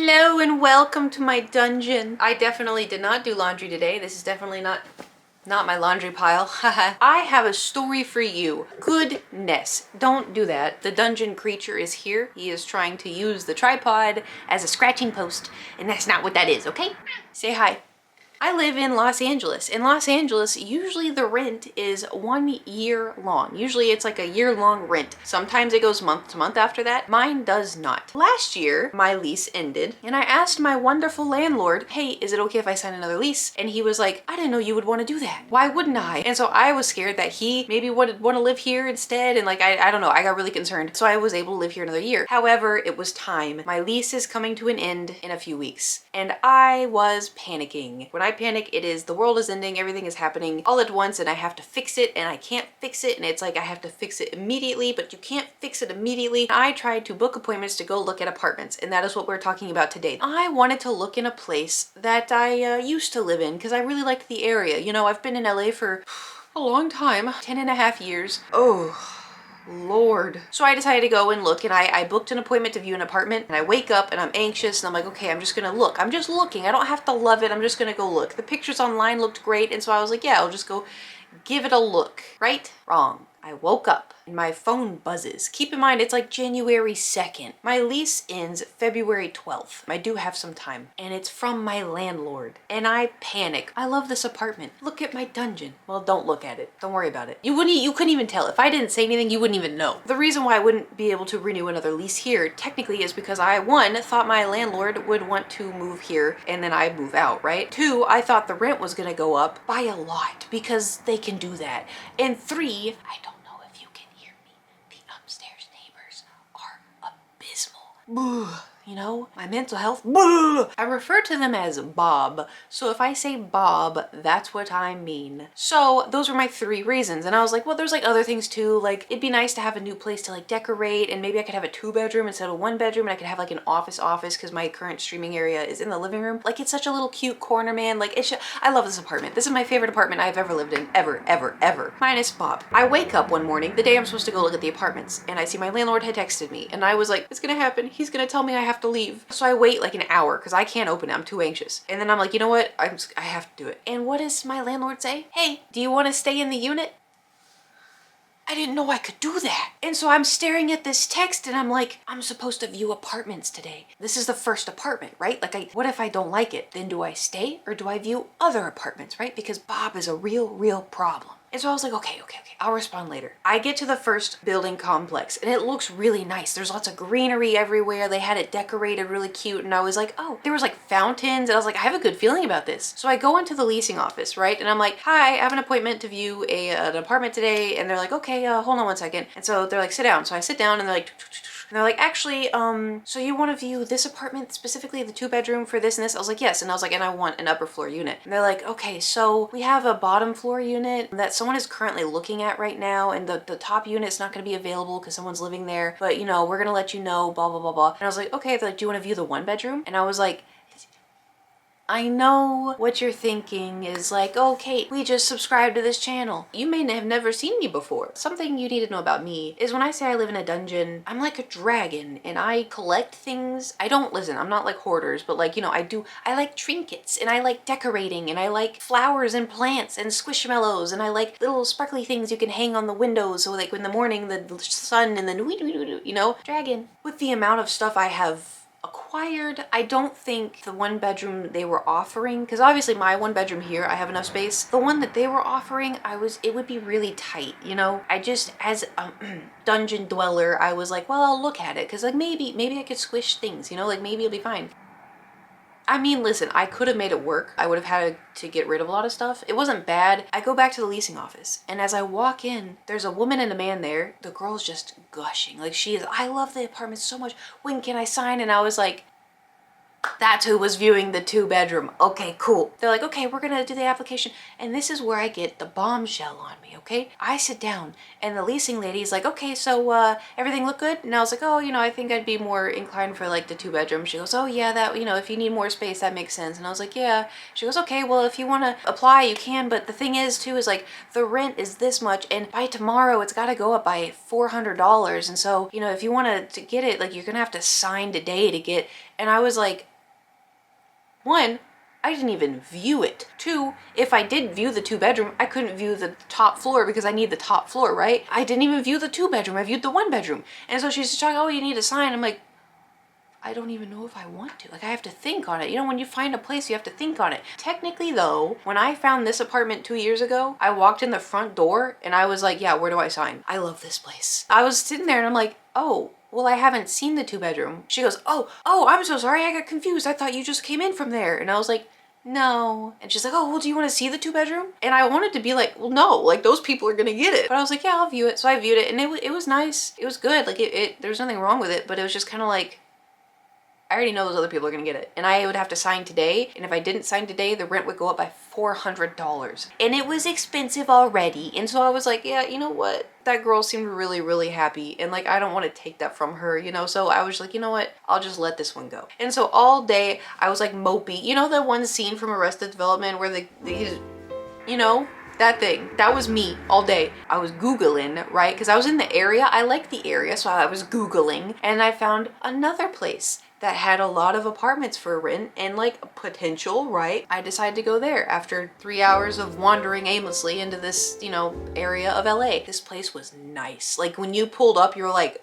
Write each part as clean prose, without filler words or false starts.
Hello and welcome to my dungeon. I definitely did not do laundry today. This is definitely not my laundry pile. I have a story for you. Goodness, don't do that. The dungeon creature is here. He is trying to use the tripod as a scratching post, and that's not what that is, okay? Say hi. I live in Los Angeles. In Los Angeles, usually the rent is 1 year long. Usually it's like a year-long rent. Sometimes it goes month to month after that. Mine does not. Last year, my lease ended, and I asked my wonderful landlord, hey, is it okay if I sign another lease? And he was like, I didn't know you would want to do that. Why wouldn't I? And so I was scared that he maybe would want to live here instead, and like, I don't know, I got really concerned. So I was able to live here another year. However, it was time. My lease is coming to an end in a few weeks, and I was panicking. When I panic, it is the world is ending, everything is happening all at once, and I have to fix it, and I can't fix it, and it's like I have to fix it immediately, but you can't fix it immediately. I tried to book appointments to go look at apartments, and that is what we're talking about today. I wanted to look in a place that I used to live in because I really liked the area. You know, I've been in LA for a long time, 10.5 years. Oh, Lord. So I decided to go and look, and I booked an appointment to view an apartment, and I wake up and I'm anxious and I'm like, okay, I'm just gonna look. I'm just looking. I don't have to love it. I'm just gonna go look. The pictures online looked great, and so I was like, yeah, I'll just go give it a look. Right? Wrong. I woke up and my phone buzzes. Keep in mind, it's like January 2nd. My lease ends February 12th. I do have some time, and it's from my landlord. And I panic. I love this apartment. Look at my dungeon. Well, don't look at it. Don't worry about it. You couldn't even tell. If I didn't say anything, you wouldn't even know. The reason why I wouldn't be able to renew another lease here technically is because I, one, thought my landlord would want to move here and then I move out, right? Two, I thought the rent was gonna go up by a lot because they can do that. And three, I don't know if you can hear me. The upstairs neighbors are abysmal. You know, my mental health, I refer to them as Bob. So if I say Bob, that's what I mean. So those were my 3 reasons. And I was like, well, there's like other things too. Like, it'd be nice to have a new place to like decorate, and maybe I could have a 2-bedroom instead of 1-bedroom, and I could have like an office because my current streaming area is in the living room. Like, it's such a little cute corner, man. Like, I love this apartment. This is my favorite apartment I've ever lived in, ever, ever, ever. Minus Bob. I wake up one morning, the day I'm supposed to go look at the apartments, and I see my landlord had texted me, and I was like, it's gonna happen. He's gonna tell me I have to leave. So I wait like an hour because I can't open it. I'm too anxious. And then I'm like, you know what? I have to do it. And what does my landlord say? Hey, do you want to stay in the unit? I didn't know I could do that. And so I'm staring at this text and I'm like, I'm supposed to view apartments today. This is the first apartment, right? Like, what if I don't like it? Then do I stay or do I view other apartments, right? Because Bob is a real problem. And so I was like, okay, I'll respond later. I get to the first building complex and it looks really nice. There's lots of greenery everywhere. They had it decorated really cute. And I was like, oh, there was like fountains. And I was like, I have a good feeling about this. So I go into the leasing office, right? And I'm like, hi, I have an appointment to view an apartment today. And they're like, okay, hold on one second. And so they're like, sit down. So I sit down and they're like, and they're like, actually, so you want to view this apartment specifically, the 2-bedroom for this and this? I was like, yes. And I was like, and I want an upper floor unit. And they're like, okay, so we have a bottom floor unit that someone is currently looking at right now. And the top unit's not going to be available because someone's living there. But, you know, we're going to let you know, blah, blah, blah, blah. And I was like, okay. They're like, do you want to view the 1-bedroom? And I was like, I know what you're thinking is like, oh, Kate, we just subscribed to this channel. You may have never seen me before. Something you need to know about me is when I say I live in a dungeon, I'm like a dragon and I collect things. I'm not like hoarders, but like, you know, I like trinkets and I like decorating and I like flowers and plants and squishmallows and I like little sparkly things you can hang on the windows. So like in the morning, the sun and the, you know, dragon. With the amount of stuff I have acquired, I don't think the 1-bedroom they were offering, because obviously my 1-bedroom here, I have enough space. The one that they were offering, it would be really tight, you know? I just, as a dungeon dweller, I was like, well, I'll look at it, because like maybe I could squish things, you know? Like maybe it'll be fine. I mean, listen, I could have made it work. I would have had to get rid of a lot of stuff. It wasn't bad. I go back to the leasing office, and as I walk in, there's a woman and a man there. The girl's just gushing. Like, I love the apartment so much. When can I sign? And I was like, that's who was viewing the 2-bedroom. Okay, cool. They're like, okay, we're gonna do the application. And this is where I get the bombshell on me, okay? I sit down and the leasing lady's like, okay, so everything look good? And I was like, oh, you know, I think I'd be more inclined for like the 2-bedroom. She goes, oh yeah, that, you know, if you need more space, that makes sense. And I was like, yeah. She goes, okay, well, if you wanna apply, you can. But the thing is too, is like the rent is this much and by tomorrow it's gotta go up by $400. And so, you know, if you wanna to get it, like you're gonna have to sign today to get, and I was like, One, I didn't even view it. Two, if I did view the 2-bedroom, I couldn't view the top floor because I need the top floor, right? I didn't even view the 2-bedroom. I viewed the 1-bedroom. And so she's just talking, oh, you need a sign. I'm like, I don't even know if I want to. Like, I have to think on it. You know, when you find a place, you have to think on it. Technically, though, when I found this apartment 2 years ago, I walked in the front door and I was like, yeah, where do I sign? I love this place. I was sitting there and I'm like, oh, well, I haven't seen the 2-bedroom. She goes, oh, I'm so sorry. I got confused. I thought you just came in from there. And I was like, no. And she's like, oh, well, do you want to see the 2-bedroom? And I wanted to be like, well, no, like those people are going to get it. But I was like, yeah, I'll view it. So I viewed it and it was nice. It was good. Like there was nothing wrong with it, but it was just kind of like, I already know those other people are gonna get it. And I would have to sign today. And if I didn't sign today, the rent would go up by $400. And it was expensive already. And so I was like, yeah, you know what? That girl seemed really, really happy. And like, I don't want to take that from her, you know? So I was like, you know what? I'll just let this one go. And so all day I was like mopey. You know, that one scene from Arrested Development where the you know, that thing. That was me all day. I was Googling, right? Because I was in the area. I like the area. So I was Googling and I found another place that had a lot of apartments for rent and like potential, right? I decided to go there after 3 hours of wandering aimlessly into this, you know, area of LA. This place was nice. Like when you pulled up, you were like,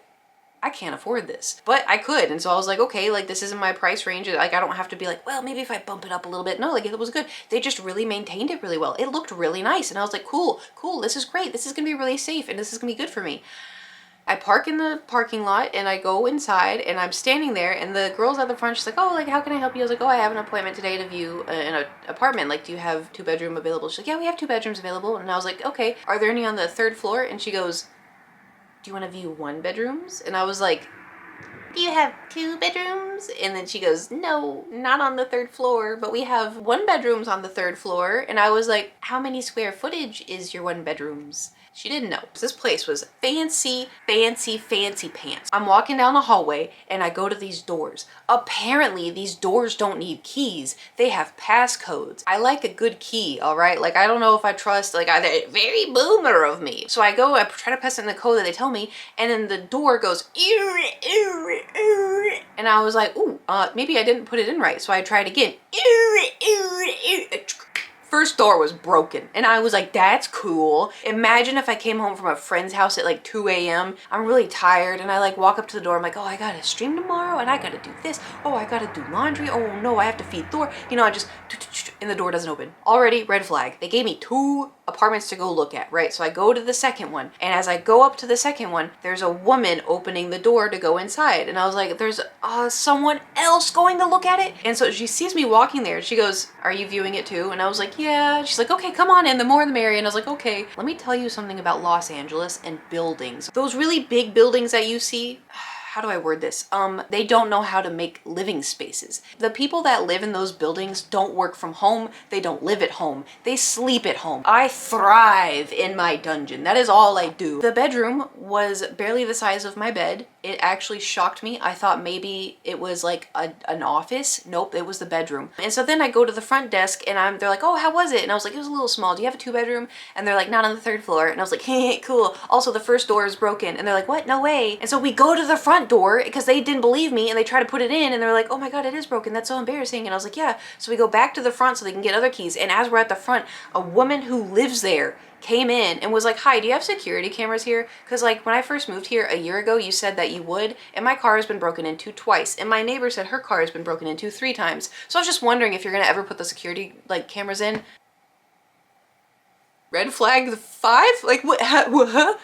I can't afford this, but I could. And so I was like, okay, like this isn't my price range. Like I don't have to be like, well, maybe if I bump it up a little bit. No, like it was good. They just really maintained it really well. It looked really nice. And I was like, cool. This is great. This is gonna be really safe and this is gonna be good for me. I park in the parking lot and I go inside and I'm standing there and the girl's at the front. She's like, oh, like, how can I help you? I was like, oh, I have an appointment today to view an apartment. Like, do you have 2-bedroom available? She's like, yeah, we have 2 bedrooms available. And I was like, okay, are there any on the 3rd floor? And she goes, do you want to view 1-bedrooms? And I was like, do you have 2 bedrooms? And then she goes, no, not on the 3rd floor, but we have 1-bedrooms on the 3rd floor. And I was like, how many square footage is your 1-bedrooms? She didn't know. This place was fancy, fancy, fancy pants. I'm walking down the hallway and I go to these doors. Apparently these doors don't need keys. They have passcodes. I like a good key, all right? Like, I don't know if I trust, like, very boomer of me. So I try to press in the code that they tell me, and then the door goes, and I was like, ooh, maybe I didn't put it in right. So I tried again. First door was broken. And I was like, that's cool. Imagine if I came home from a friend's house at like 2 a.m. I'm really tired and I like walk up to the door. I'm like, oh, I gotta stream tomorrow and I gotta do this. Oh, I gotta do laundry. Oh no, I have to feed Thor. You know, I just, and the door doesn't open. Already red flag. They gave me 2 apartments to go look at, right? So I go to the second one. And as I go up to the second one, there's a woman opening the door to go inside. And I was like, there's someone else going to look at it. And so she sees me walking there. She goes, are you viewing it too? And I was like, yeah. She's like, okay, come on in. The more the merrier. And I was like, okay, let me tell you something about Los Angeles and buildings. Those really big buildings that you see, how do I word this? They don't know how to make living spaces. The people that live in those buildings don't work from home. They don't live at home. They sleep at home. I thrive in my dungeon. That is all I do. The bedroom was barely the size of my bed. It actually shocked me. I thought maybe it was like an office. Nope, it was the bedroom. And so then I go to the front desk and they're like, oh, how was it? And I was like, it was a little small. Do you have a 2-bedroom? And they're like, not on the 3rd floor. And I was like, hey, cool. Also, the first door is broken. And they're like, what? No way. And so we go to the front door because they didn't believe me and they try to put it in and they're like, oh my God, it is broken. That's so embarrassing. And I was like, yeah. So we go back to the front so they can get other keys. And as we're at the front, a woman who lives there came in and was like, hi, do you have security cameras here? Because like when I first moved here a year ago, you said that you would, and my car has been broken into twice. And my neighbor said her car has been broken into 3 times. So I was just wondering if you're gonna ever put the security like cameras in. Red flag 5? Like what?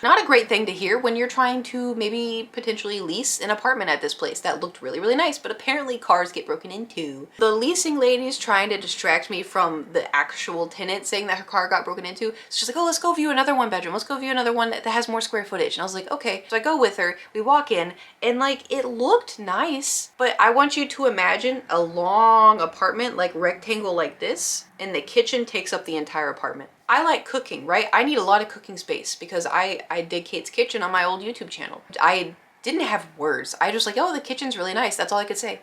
Not a great thing to hear when you're trying to maybe potentially lease an apartment at this place that looked really, really nice, but apparently cars get broken into. The leasing lady's trying to distract me from the actual tenant saying that her car got broken into. So she's like, oh, let's go view another 1-bedroom. Let's go view another one that has more square footage. And I was like, okay. So I go with her, we walk in, and like it looked nice, but I want you to imagine a long apartment, like rectangle like this, and the kitchen takes up the entire apartment. I like cooking, right? I need a lot of cooking space because I did Kate's Kitchen on my old YouTube channel. I didn't have words. I just like, oh, the kitchen's really nice. That's all I could say.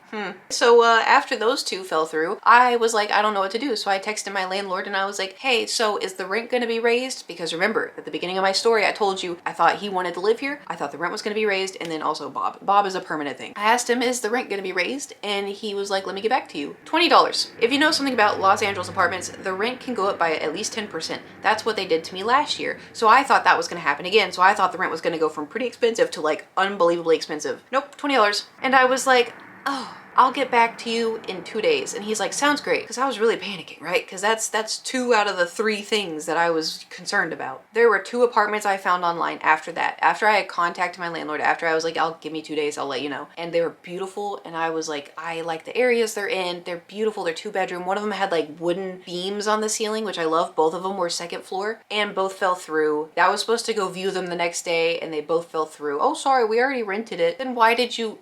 So after those two fell through, I was like, I don't know what to do. So I texted my landlord and I was like, hey, so is the rent going to be raised? Because remember, at the beginning of my story, I told you I thought he wanted to live here. I thought the rent was going to be raised. And then also Bob. Bob is a permanent thing. I asked him, is the rent going to be raised? And he was like, let me get back to you. $20. If you know something about Los Angeles apartments, the rent can go up by at least 10%. That's what they did to me last year. So I thought that was going to happen again. So I thought the rent was going to go from pretty expensive to like unbelievably expensive. Nope, $20. And I was like, oh, I'll get back to you in 2 days. And he's like, sounds great. Because I was really panicking, right? Because that's 2 out of the 3 things that I was concerned about. There were 2 apartments I found online after that. After I had contacted my landlord, after I was like, I'll give me 2 days, I'll let you know. And they were beautiful. And I was like, I like the areas they're in. They're beautiful. They're 2-bedroom. One of them had like wooden beams on the ceiling, which I love. Both of them were 2nd floor and both fell through. I was supposed to go view them the next day and they both fell through. Oh, sorry, we already rented it. Then why did you...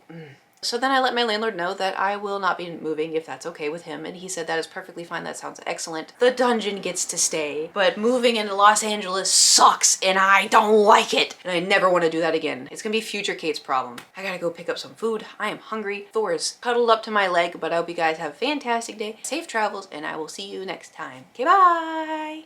So then I let my landlord know that I will not be moving if that's okay with him. And he said that is perfectly fine. That sounds excellent. The dungeon gets to stay. But moving into Los Angeles sucks and I don't like it. And I never want to do that again. It's gonna be future Kate's problem. I gotta go pick up some food. I am hungry. Thor is cuddled up to my leg, but I hope you guys have a fantastic day. Safe travels and I will see you next time. Okay, bye.